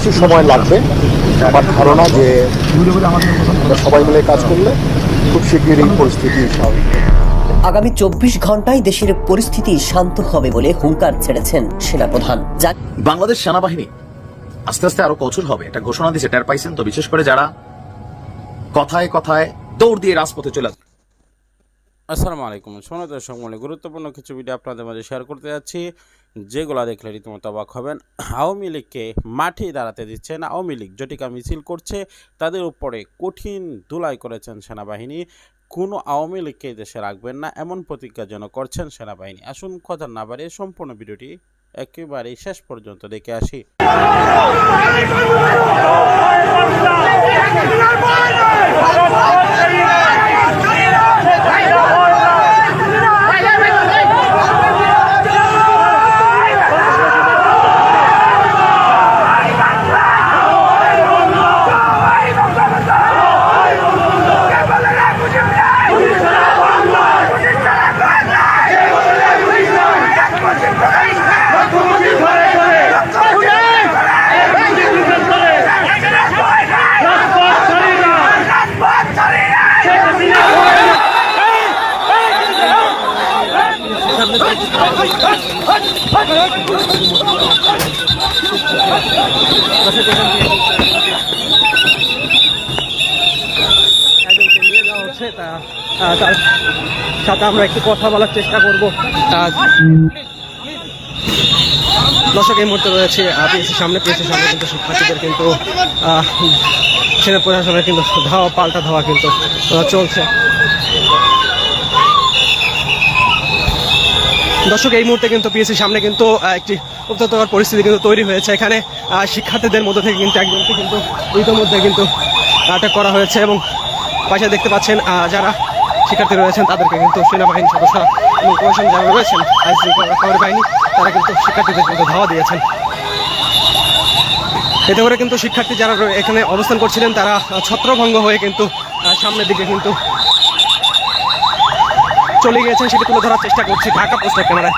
কিছু সময় লাগবে। আমার ধারণা যে আমরা সবাই মিলে কাজ করলে খুব শিগগিরই পরিস্থিতি স্বাভাবিক। আগামী 24 ঘন্টায় দেশের পরিস্থিতি শান্ত হবে বলে হুঙ্কার ছেড়েছেন সেনাপ্রধান। বাংলাদেশ সেনাবাহিনী আস্তে আস্তে আরো কঠোর হবে, এটা ঘোষণা দিয়েছে। টের পাইছেন তো, বিশেষ করে যারা কথায় কথায় দৌড় দিয়ে রাজপথে চলে আসে। আসসালামু আলাইকুম সোনা দর্শক মূল্যে গুরুত্বপূর্ণ কিছু ভিডিও আপনাদের মাঝে শেয়ার করতে যাচ্ছি, যেগুলো দেখলে রীতিমতো অবাক হবেন। আওয়ামী লীগকে মাঠে দাঁড়াতে দিচ্ছে না, আওয়ামী লীগ জটিকা মিছিল করছে, তাদের উপরে কঠিন ধুলাই করেছেন সেনাবাহিনী। কোনো আওয়ামী লীগকে দেশে রাখবেন না এমন প্রতিজ্ঞা যেন করছেন সেনাবাহিনী। আসুন কথা না বাড়িয়ে সম্পূর্ণ ভিডিওটি একেবারেই শেষ পর্যন্ত দেখে আসি। তার সাথে আমরা একটু কথা বলার চেষ্টা করবো। দর্শক এই মুহূর্তে রয়েছে পিএসসির সামনে কিন্তু শিক্ষার্থীদের কিন্তু সেনা প্রশাসনের কিন্তু পাল্টা ধাওয়া কিন্তু চলছে। দর্শক এই মুহূর্তে কিন্তু পিএসসির সামনে কিন্তু একটি উত্তেজনার পরিস্থিতি কিন্তু তৈরি হয়েছে। এখানে শিক্ষার্থীদের মধ্যে থেকে কিন্তু একজনকে কিন্তু ইতিমধ্যে কিন্তু আটক করা হয়েছে এবং পাশে দেখতে পাচ্ছেন যারা শিক্ষার্থী রয়েছেন তাদেরকে কিন্তু সেনাবাহিনী সদস্যরা এবং প্রশাসন যারা রয়েছেন আইনশৃঙ্খলা রক্ষাকারী বাহিনী তারা কিন্তু শিক্ষার্থীদের কিন্তু ধাওয়া দিয়েছেন। এতে করে কিন্তু শিক্ষার্থী যারা এখানে অবস্থান করছিলেন তারা ছত্রভঙ্গ হয়ে কিন্তু সামনের দিকে কিন্তু চলে গিয়েছেন, সেটি তুলে ধরার চেষ্টা করছি ঢাকা পোস্টের ক্যামেরায়।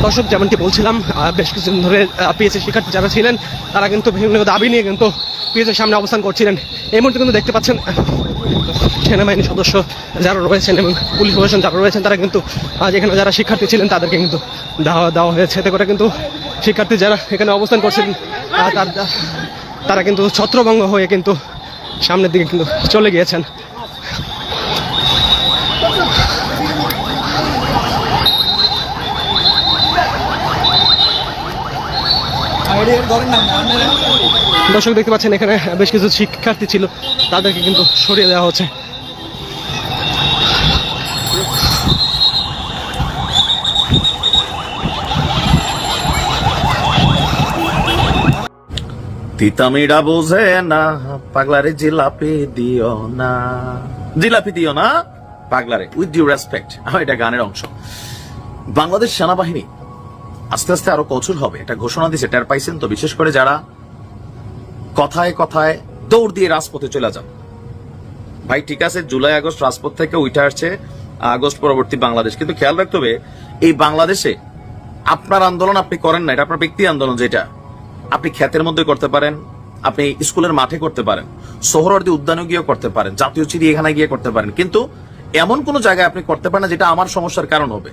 দর্শক যেমনটি বলছিলাম, বেশ কিছুদিন ধরে পিএসসি শিক্ষার্থী যারা ছিলেন তারা কিন্তু বিভিন্ন দাবি নিয়ে কিন্তু পিএসসির সামনে অবস্থান করছিলেন। এই মুহূর্তে কিন্তু দেখতে পাচ্ছেন সেনাবাহিনী সদস্য যারা রয়েছেন এবং পুলিশ প্রশাসন যারা রয়েছেন তারা কিন্তু যেখানে যারা শিক্ষার্থী ছিলেন তাদেরকে কিন্তু দেওয়া হয়েছে। এতে করে কিন্তু শিক্ষার্থী যারা এখানে অবস্থান করছিলেন তারা কিন্তু ছত্রভঙ্গ হয়ে কিন্তু সামনের দিকে কিন্তু চলে গিয়েছেন। দর্শক দেখতে পাচ্ছেন এখানে বেশ কিছু শিক্ষার্থী ছিল, তাদেরকে কিন্তু সরিয়ে দেওয়া হচ্ছে। তিতামিরা বোঝে না পাগলারে জিলাপি দিও না, জিলাপি দিও না পাগলারে, উইথ ডিউ রেসপেক্ট। এটা গানের অংশ। বাংলাদেশ সেনাবাহিনী আস্তে আস্তে আরো কঠোর হবে, এটা ঘোষণা দিয়েছে। টের পাইছেন তো, বিশেষ করে যারা কথায় কথায় দৌড় দিয়ে রাজপথে চলে যান। ভাই ঠিক আছে, জুলাই আগস্ট রাজপথ থেকে উঠে আসছে আগস্ট পরবর্তী বাংলাদেশ, কিন্তু খেয়াল রাখতে হবে এই বাংলাদেশে আপনার আন্দোলন আপনি করেন না, এটা আপনার ব্যক্তি আন্দোলন। যেটা আপনি ক্ষেতের মধ্যে করতে পারেন, আপনি স্কুলের মাঠে করতে পারেন, সোহরাওয়ার্দী উদ্যানে গিয়ে করতে পারেন, জাতীয় চিড়িয়াখানায় গিয়ে করতে পারেন, কিন্তু এমন কোন জায়গায় আপনি করতে পারেন না যেটা আমার সমস্যার কারণ হবে,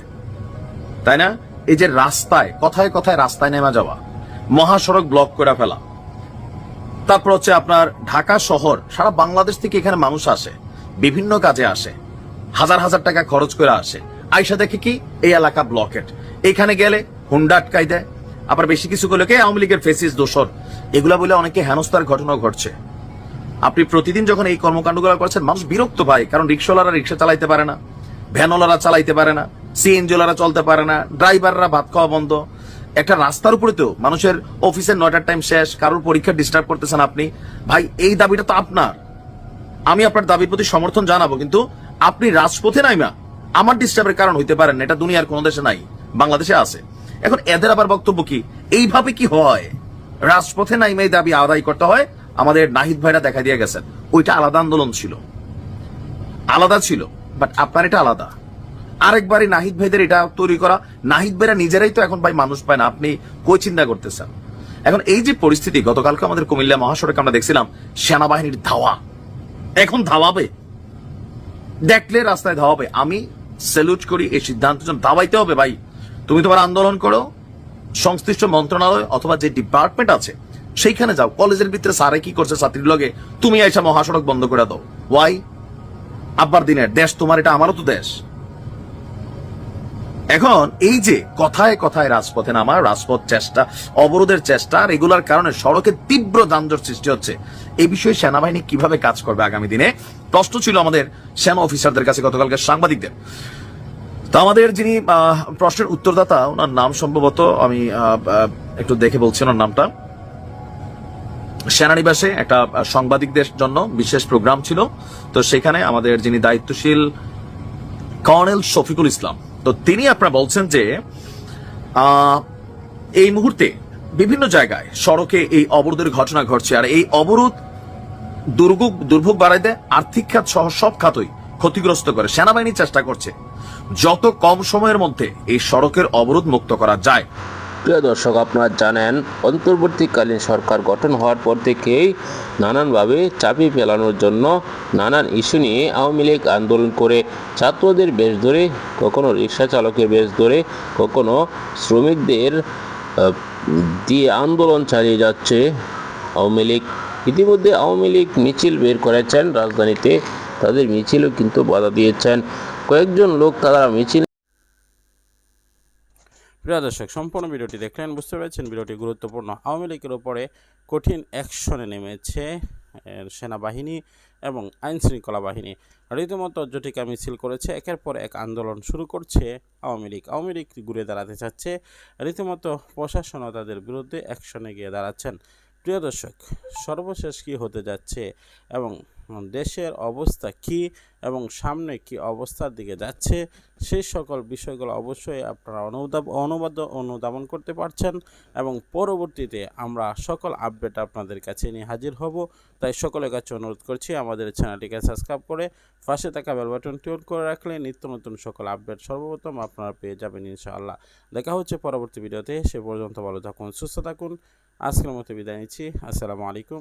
তাই না? এই যে রাস্তায় কথায় কথায় রাস্তায় নেমে যাওয়া, মহাসড়ক ব্লক করে ফেলা, তারপর হচ্ছে আপনার ঢাকা শহর, সারা বাংলাদেশ থেকে এখানে মানুষ আসে, বিভিন্ন কাজে আসে, হাজার হাজার টাকা খরচ করে আসে, আইসা দেখে কি এই এলাকা ব্লকেট, এখানে গেলে হুন্ডা আটকাই দেয়, আবার বেশি কিছু করলে আওয়ামী লীগের ফেসিস দোসর, এগুলা বলে অনেকে হেনস্থার ঘটনা ঘটছে। আপনি প্রতিদিন যখন এই কর্মকাণ্ডগুলো করছেন মানুষ বিরক্ত পায়, কারণ রিক্সাওয়ালারা রিক্সা চালাইতে পারে না, ভ্যানওয়ালারা চালাইতে পারে না, সিএনজিওয়ালারা চলতে পারে না, ড্রাইভাররা ভাত খাওয়া বন্ধ। একটা রাস্তার উপরে তো মানুষের অফিসের 9টার টাইম শেষ, কারোর পরীক্ষা ডিস্টার্ব করতেছেন আপনি। ভাই এই দাবিটা তো আপনার, আমি আপনার দাবির প্রতি সমর্থন জানাবো, কিন্তু আপনি রাজপথে নাইমা আমার ডিস্টার্বের কারণ হইতে পারেন, এটা দুনিয়ার কোন দেশে নাই, বাংলাদেশে আছে। এখন এদের আবার বক্তব্য কি, এইভাবে কি হয়? রাজপথে নাইমে দাবি আদায় করতে হয়। আমাদের নাহিদ ভাইরা দেখা দিয়ে গেছেন, ওইটা আলাদা আন্দোলন ছিল, আলাদা ছিল, বাট আপনার এটা আলাদা। আরেকবারই নাহিদ ভাইদের এটা তৈরি করা, নাহিদ ভাইরা নিজেরাই তো এখন ভাই মানুষ পায় না, আপনি কই চিন্তা করতেছেন? এখন এই যে পরিস্থিতি, গতকালকে আমাদের কুমিল্লা মহাসড়কে আমরা দেখছিলাম সেনাবাহিনীর ধাওয়া, এখন ধাওয়াবে, দেখলে রাস্তায় ধাওয়াবে। আমি স্যালুট করি এই সিদ্ধান্ত, ধাওয়াইতে হবে ভাই। তুমি তোমার আন্দোলন করো, সংশ্লিষ্ট মন্ত্রণালয় অথবা যে ডিপার্টমেন্ট আছে সেইখানে যাও। কলেজের ভিতরে স্যারে কি করছে ছাত্রীর লগে, তুমি এসে মহাসড়ক বন্ধ করে দাও। ওয়াই? আব্বার দিনের দেশ তোমার, এটা আমারও তো দেশ। এখন এই যে কথায় কথায় রাজপথে নামা, রাজপথ চেষ্টা, অবরোধের চেষ্টা, আর এগুলার কারণে সড়কে তীব্র যানজট সৃষ্টি হচ্ছে, এই বিষয়ে সেনাবাহিনী কিভাবে কাজ করবে আগামী দিনে, প্রশ্ন ছিল আমাদের সেনা অফিসারদের কাছে, গতকালকে সাংবাদিকদের। তো আমাদের যিনি প্রশ্নের উত্তরদাতা, ওনার নাম সম্ভবত আমি একটু দেখে বলছি ওনার নামটা, সেনানিবাসে একটা সাংবাদিকদের জন্য বিশেষ প্রোগ্রাম ছিল, তো সেখানে আমাদের যিনি দায়িত্বশীল কর্নেল শফিকুল ইসলাম, তো তিনি আপনারা বলছেন যে এই মুহূর্তে বিভিন্ন জায়গায় সড়কে এই অবরোধের ঘটনা ঘটছে, আর এই অবরোধ দুর্ভোগ বাড়াই দেয়, আর্থিক খাত সহ সব খাতই ক্ষতিগ্রস্ত করে। সেনাবাহিনী চেষ্টা করছে যত কম সময়ের মধ্যে এই সড়কের অবরোধ মুক্ত করা যায়। প্রিয় দর্শক, আপনারা জানেন অন্তর্বর্তীকালীন সরকার গঠন হওয়ার পর থেকেই নানানভাবে চাপিয়ে ফেলানোর জন্য নানান ইস্যু নিয়ে আওয়ামী লীগ আন্দোলন করে, ছাত্রদের বেশ ধরে, কখনো রিক্সা চালকের বেশ ধরে, কখনো শ্রমিকদের দিয়ে আন্দোলন চালিয়ে যাচ্ছে আওয়ামী লীগ। ইতিমধ্যে আওয়ামী লীগ মিছিল বের করেছেন রাজধানীতে, তাদের মিছিলও কিন্তু বাধা দিয়েছেন কয়েকজন লোক, তারা মিছিল। প্রিয় দর্শক, সম্পূর্ণ ভিডিওটি দেখলেন, বুঝতে পেরেছেন ভিডিওটি গুরুত্বপূর্ণ। আওয়ামী লীগের উপরে কঠিন অ্যাকশনে নেমেছে সেনাবাহিনী এবং আইন শৃঙ্খলা বাহিনী। রীতিমতো জটিকা মিছিল করেছে, একের পর এক আন্দোলন শুরু করছে আওয়ামী লীগ। আওয়ামী লীগ ঘুরে দাঁড়াতে চাচ্ছে, রীতিমতো প্রশাসনও তাদের বিরুদ্ধে অ্যাকশনে গিয়ে দাঁড়াচ্ছেন। প্রিয় দর্শক, সর্বশেষ কি হতে যাচ্ছে এবং দেশের অবস্থা কি এবং সামনে কি অবস্থার দিকে যাচ্ছে, সেই সকল বিষয়গুলো অবশ্যই আপনারা অনুধাবন করতে পারছেন, এবং পরবর্তীতে আমরা সকল আপডেট আপনাদের কাছে নিয়ে হাজির হব। তাই সকলের কাছে অনুরোধ করছি, আমাদের চ্যানেলটিকে সাবস্ক্রাইব করে পাশে থাকা বেল বাটনটি অন করে রাখলে নিত্য নতুন সকল আপডেট সর্বপ্রথম আপনারা পেয়ে যাবেন ইনশাআল্লাহ। দেখা হচ্ছে পরবর্তী ভিডিওতে, সে পর্যন্ত ভালো থাকুন, সুস্থ থাকুন। আজকের মতো বিদায় নিচ্ছি। আসসালামু আলাইকুম।